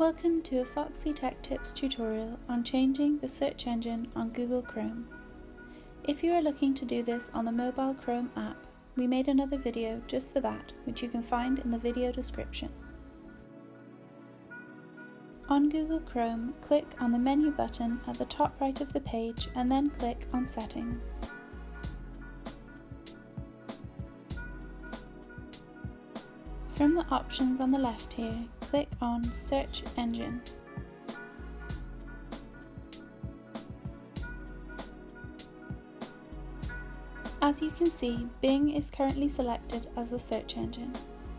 Welcome to a Foxy Tech Tips tutorial on changing the search engine on Google Chrome. If you are looking to do this on the mobile Chrome app, we made another video just for that, which you can find in the video description. On Google Chrome, click on the menu button at the top right of the page and then click on Settings. From the options on the left here, click on Search Engine. As you can see, Bing is currently selected as the search engine.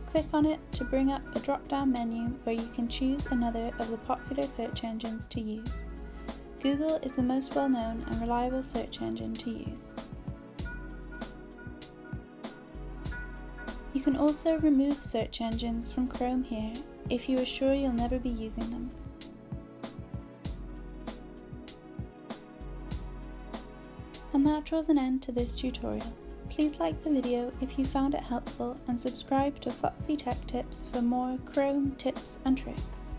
Click on it to bring up a drop-down menu where you can choose another of the popular search engines to use. Google is the most well-known and reliable search engine to use. You can also remove search engines from Chrome here if you are sure you'll never be using them. And that draws an end to this tutorial. Please like the video if you found it helpful and subscribe to Foxy Tech Tips for more Chrome tips and tricks.